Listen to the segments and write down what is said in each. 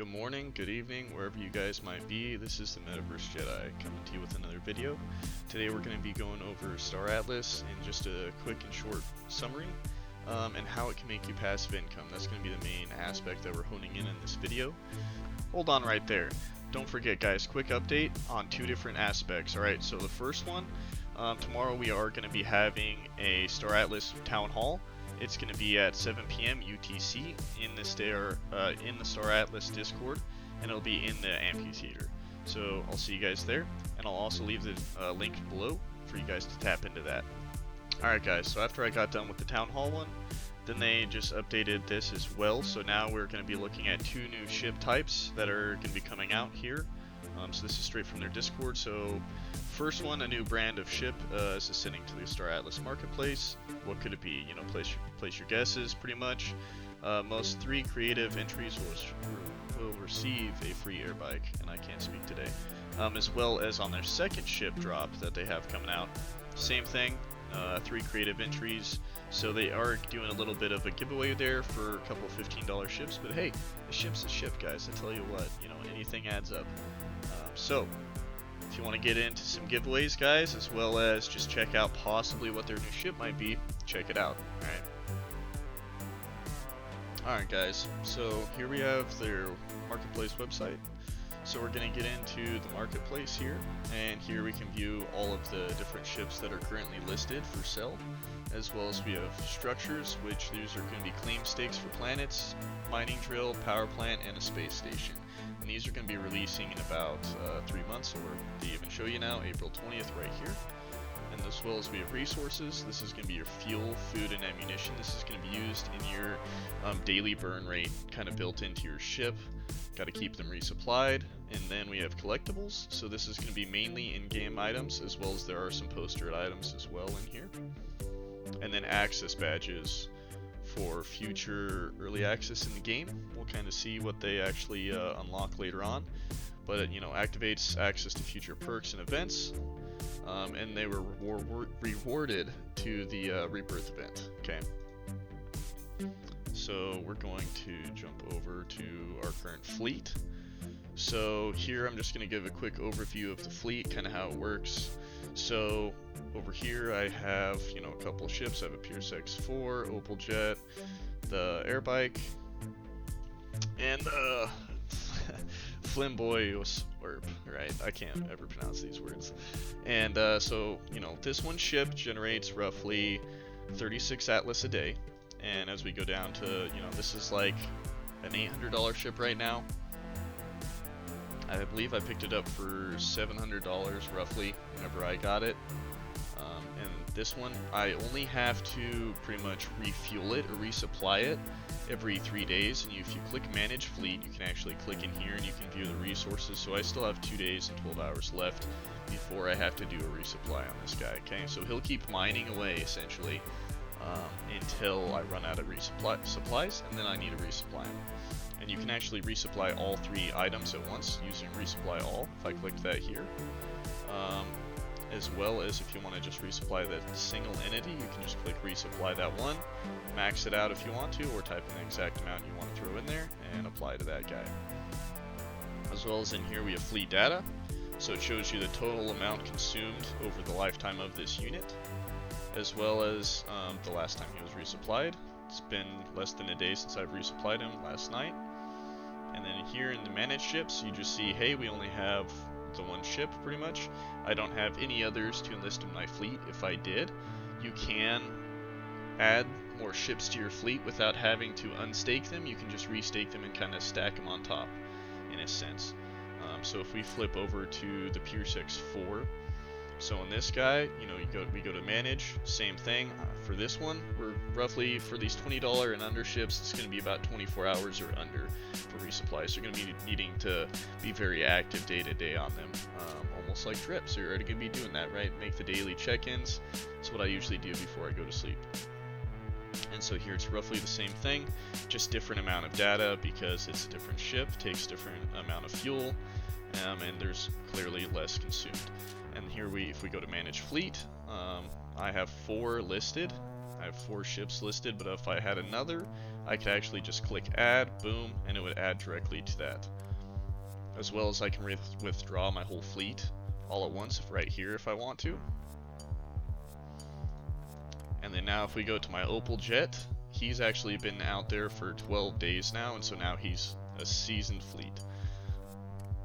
good morning, good evening, wherever you guys might be. This is the Metaverse Jedi coming to you with another video. Today we're going to be going over Star Atlas in just a quick and short summary, and how it can make you passive income. That's going to be the main aspect that we're honing in this video. Hold on right there. Don't forget, guys, quick update on two different aspects. Alright, so the first one, tomorrow we are going to be having a Star Atlas Town Hall. It's going to be at 7 p.m. UTC in the Star Atlas Discord, and it'll be in the amphitheater. So I'll see you guys there, and I'll also leave the link below for you guys to tap into that. Alright guys, so after I got done with the Town Hall one, then they just updated this as well. So now we're going to be looking at two new ship types that are going to be coming out here. So this is straight from their Discord. So first one, a new brand of ship is ascending to the Star Atlas marketplace. What could it be? You know, place your guesses pretty much. Most 3 creative entries will receive a free airbike, and I can't speak today. As well as on their second ship drop that they have coming out, same thing, 3 creative entries. So they are doing a little bit of a giveaway there for a couple $15 ships, but hey, a ship's a ship, guys. I tell you what, you know, anything adds up. So if you want to get into some giveaways, guys, as well as just check out possibly what their new ship might be, check it out. Alright guys, so here we have their marketplace website. So we're going to get into the marketplace here, and here we can view all of the different ships that are currently listed for sale, as well as we have structures, which these are going to be claim stakes for planets, mining drill, power plant, and a space station. And these are going to be releasing in about 3 months, or they even show you now, April 20th right here. And as well as we have resources, this is going to be your fuel, food, and ammunition. This is going to be used in your daily burn rate, kind of built into your ship. Got to keep them resupplied. And then we have collectibles, so this is going to be mainly in-game items, as well as there are some postered items as well in here. And then access badges for future early access in the game. We'll kind of see what they actually unlock later on, but it, you know, activates access to future perks and events, and they were rewarded to the rebirth event. Okay, so we're going to jump over to our current fleet. So here I'm just going to give a quick overview of the fleet, kind of how it works. So over here I have, you know, a couple of ships. I have a Pierce X4, Opal Jet, the Airbike, and Fimbul Airbike, right? I can't ever pronounce these words. And so, you know, this one ship generates roughly 36 Atlas a day. And as we go down to, you know, this is like an $800 ship right now. I believe I picked it up for $700 roughly whenever I got it. And this one, I only have to pretty much refuel it or resupply it every 3 days. And if you click Manage Fleet, you can actually click in here and you can view the resources. So I still have 2 days and 12 hours left before I have to do a resupply on this guy. Okay, so he'll keep mining away essentially until I run out of supplies, and then I need to resupply him. And you can actually resupply all 3 items at once using resupply all, if I click that here. As well as if you want to just resupply that single entity, you can just click resupply that one, max it out if you want to, or type in the exact amount you want to throw in there and apply to that guy. As well as in here we have fleet data, so it shows you the total amount consumed over the lifetime of this unit, as well as the last time he was resupplied. It's been less than a day since I've resupplied him, last night. And then here in the managed ships, you just see, hey, we only have the one ship pretty much. I don't have any others to enlist in my fleet. If I did, you can add more ships to your fleet without having to unstake them. You can just restake them and kind of stack them on top, in a sense. So if we flip over to the Pierce X4, so in this guy, you know, we go to manage, same thing. For this one, we're roughly, for these $20 and under ships, it's going to be about 24 hours or under for resupply. So you're going to be needing to be very active day to day on them, almost like trips. So you're already going to be doing that, right? Make the daily check-ins. That's what I usually do before I go to sleep. And so here it's roughly the same thing, just different amount of data because it's a different ship, takes different amount of fuel, and there's clearly less consumed. And here if we go to manage fleet, I have 4 listed. I have 4 ships listed, but if I had another, I could actually just click add, boom, and it would add directly to that. As well as I can withdraw my whole fleet all at once right here if I want to. And then now if we go to my Opal Jet, he's actually been out there for 12 days now, and so now he's a seasoned fleet.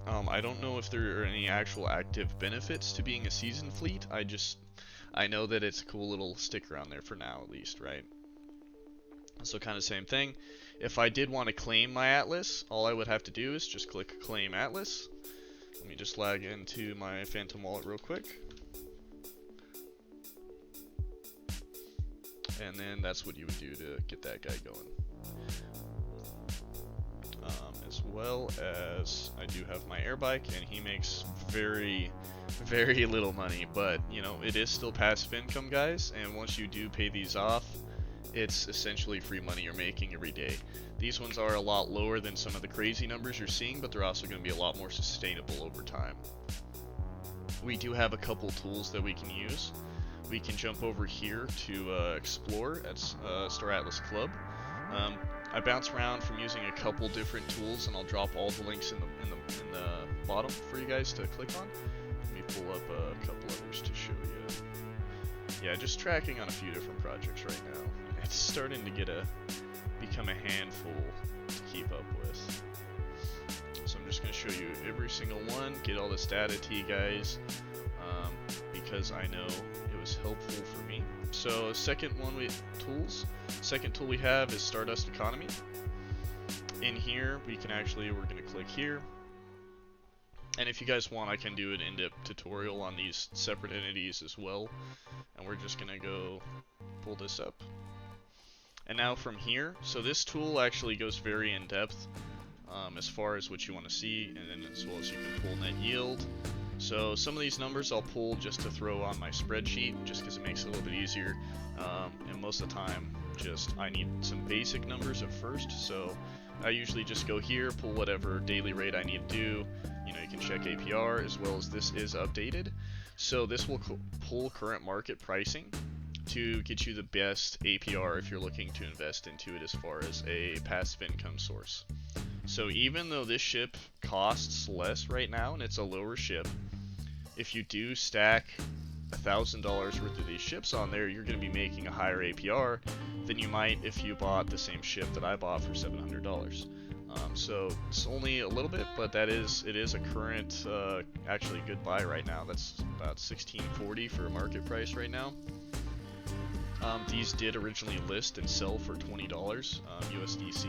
I don't know if there are any actual active benefits to being a seasoned fleet. I know that it's a cool little sticker on there for now at least, right? So kind of same thing. If I did want to claim my Atlas, all I would have to do is just click Claim Atlas. Let me just lag into my Phantom wallet real quick. And then that's what you would do to get that guy going. As well as I do have my Airbike, and he makes very, very little money, but you know, it is still passive income, guys, and once you do pay these off, it's essentially free money you're making every day. These ones are a lot lower than some of the crazy numbers you're seeing, but they're also going to be a lot more sustainable over time. We do have a couple tools that we can use. We can jump over here to explore at Star Atlas Club. I bounce around from using a couple different tools, and I'll drop all the links in the bottom for you guys to click on. Let me pull up a couple others to show you. Yeah, just tracking on a few different projects right now. It's starting to become a handful to keep up with. So I'm just going to show you every single one, get all this data to you guys, because I know it was helpful for me. So second tool we have is Stardust Economy. In here we're going to click here, and if you guys want, I can do an in-depth tutorial on these separate entities as well, and we're just going to go pull this up. And now from here, so this tool actually goes very in depth as far as what you want to see, and then as well as you can pull net yield. So some of these numbers I'll pull just to throw on my spreadsheet, just because it makes it a little bit easier. And most of the time, I need some basic numbers at first. So I usually just go here, pull whatever daily rate I need to do. You know, you can check APR, as well as this is updated. So this will pull current market pricing to get you the best APR if you're looking to invest into it as far as a passive income source. So even though this ship costs less right now and it's a lower ship, if you do stack $1,000 worth of these ships on there, you're going to be making a higher APR than you might if you bought the same ship that I bought for $700. So it's only a little bit, but it is a current, actually good buy right now. That's about $16.40 for a market price right now. These did originally list and sell for $20 USDC.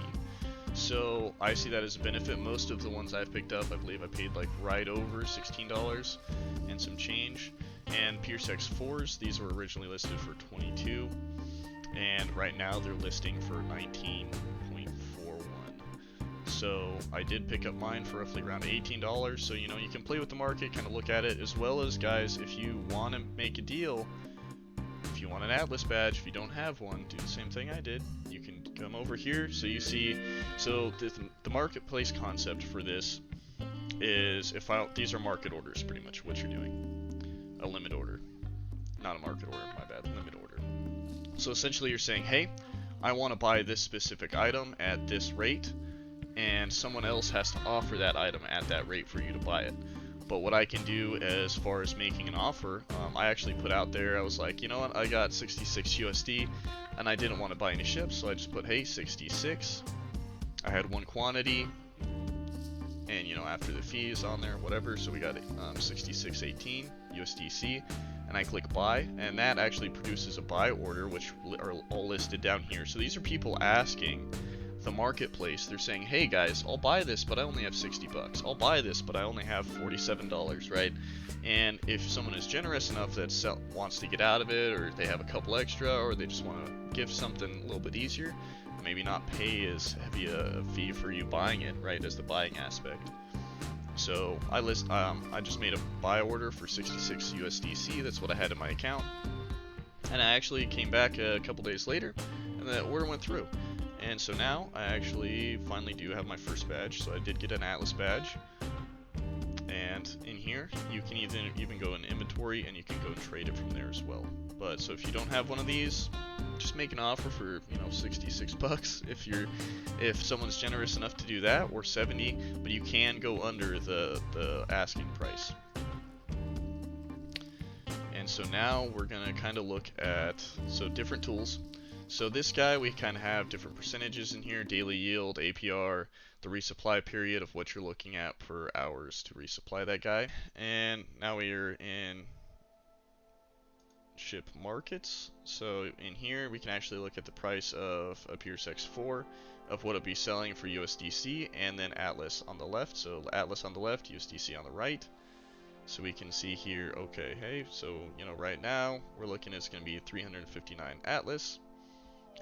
So I see that as a benefit. Most of the ones I've picked up, I believe I paid like right over $16 and some change. And Pierce X4s, these were originally listed for $22, and right now they're listing for $19.41. So I did pick up mine for roughly around $18. So you know, you can play with the market, kind of look at it, as well as, guys, if you want to make a deal, if you want an Atlas badge, if you don't have one, do the same thing I did. You can come over here. So you see, so the marketplace concept for this is, these are market orders, pretty much what you're doing. A limit order, not a market order, my bad, limit order. So essentially you're saying, hey, I want to buy this specific item at this rate, and someone else has to offer that item at that rate for you to buy it. But what I can do as far as making an offer, I actually put out there, I was like, you know what, I got 66 USD, and I didn't want to buy any ships, so I just put, hey, 66. I had one quantity, and you know, after the fees on there, whatever, so we got 66.18 USDC, and I click buy, and that actually produces a buy order, which are all listed down here. So these are people asking the marketplace. They're saying, hey guys, I'll buy this, but I only have 60 bucks. I'll buy this, but I only have $47, right? And if someone is generous enough that wants to get out of it, or they have a couple extra, or they just want to give something a little bit easier, maybe not pay as heavy a fee for you buying it, right, as the buying aspect. So I just made a buy order for 66 USDC. That's what I had in my account, and I actually came back a couple days later, and the order went through. And so now I actually finally do have my first badge. So I did get an Atlas badge, and in here you can even go in inventory, and you can go and trade it from there as well. But so if you don't have one of these, just make an offer for 66 bucks if someone's generous enough to do that, or 70, but you can go under the asking price. And so now we're gonna kind of look at different tools. So this guy, we kind of have different percentages in here: daily yield, APR, the resupply period of what you're looking at per hours to resupply that guy. And now we are in ship markets. So in here we can actually look at the price of a Pierce X4 of what it'll be selling for USDC, and then Atlas on the left. So Atlas on the left, USDC on the right. So we can see here, okay, hey, so right now we're looking at it's going to be 359 Atlas,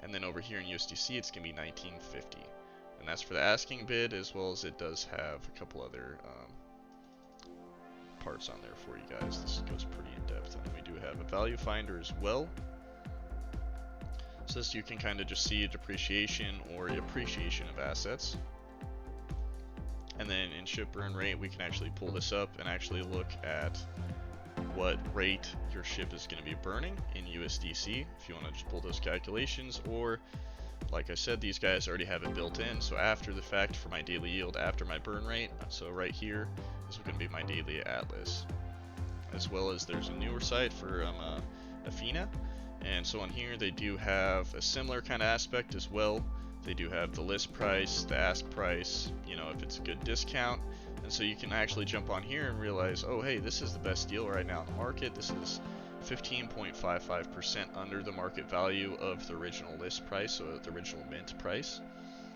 and then over here in USDC it's going to be 1950, and that's for the asking bid, as well as it does have a couple other parts on there for you guys. This goes pretty in depth, and we do have a value finder as well. So this, you can kind of just see a depreciation or appreciation of assets. And then in ship burn rate, we can actually pull this up and actually look at what rate your ship is going to be burning in USDC, if you want to just pull those calculations. Or like I said, these guys already have it built in, so after the fact, for my daily yield after my burn rate, so right here is going to be my daily Atlas. As well as there's a newer site for Athena, and so on here they do have a similar kind of aspect as well. They do have the list price, the ask price, if it's a good discount, and so you can actually jump on here and realize, oh hey, this is the best deal right now in the market. This is 15.55% under the market value of the original list price, so the original mint price.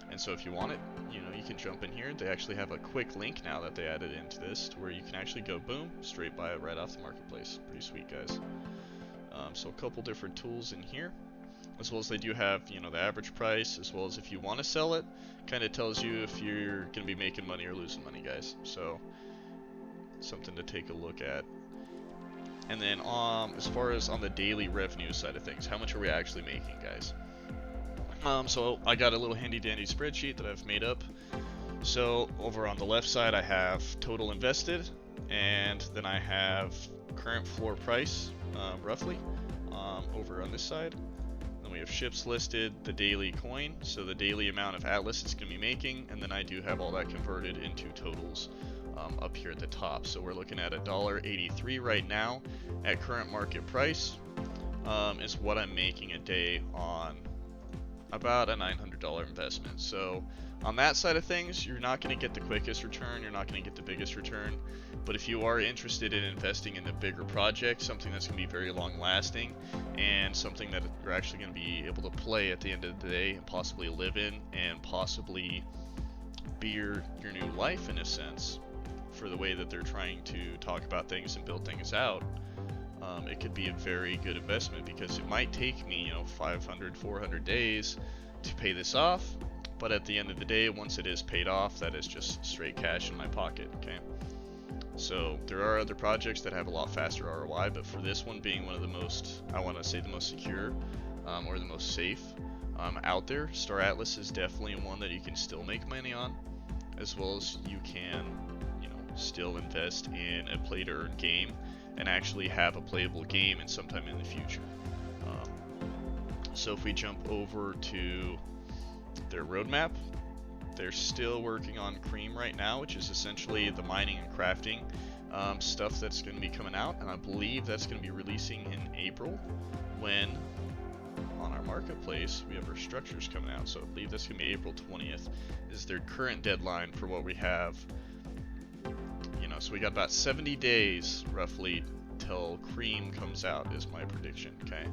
And so if you want it, you can jump in here. They actually have a quick link now that they added into this, to where you can actually go boom, straight buy it right off the marketplace. Pretty sweet, guys. So a couple different tools in here, as well as they do have the average price, as well as if you want to sell it, kind of tells you if you're going to be making money or losing money, guys. So something to take a look at. And then as far as on the daily revenue side of things, how much are we actually making, guys? So I got a little handy dandy spreadsheet that I've made up. So over on the left side I have total invested, and then I have current floor price roughly over on this side. Then we have ships listed, the daily coin, so the daily amount of Atlas it's going to be making, and then I do have all that converted into totals up here at the top. So we're looking at $1.83 right now at current market price is what I'm making a day on about a $900 investment. So on that side of things, you're not going to get the quickest return, you're not going to get the biggest return, but if you are interested in investing in a bigger project, something that's going to be very long lasting, and something that you're actually going to be able to play at the end of the day and possibly live in, and possibly be your new life in a sense, for the way that they're trying to talk about things and build things out, it could be a very good investment, because it might take me 500, 400 days to pay this off, but at the end of the day, once it is paid off, that is just straight cash in my pocket. Okay, so there are other projects that have a lot faster ROI, but for this one being one of the most, I want to say the most secure or the most safe out there, Star Atlas is definitely one that you can still make money on, as well as you can still invest in a play to earn game and actually have a playable game in sometime in the future. So if we jump over to their roadmap, they're still working on Cream right now, which is essentially the mining and crafting stuff that's going to be coming out, and I believe that's going to be releasing in April, when on our marketplace we have our structures coming out. So I believe that's going to be April 20th is their current deadline for what we have. So we got about 70 days roughly till Cream comes out, is my prediction. Okay,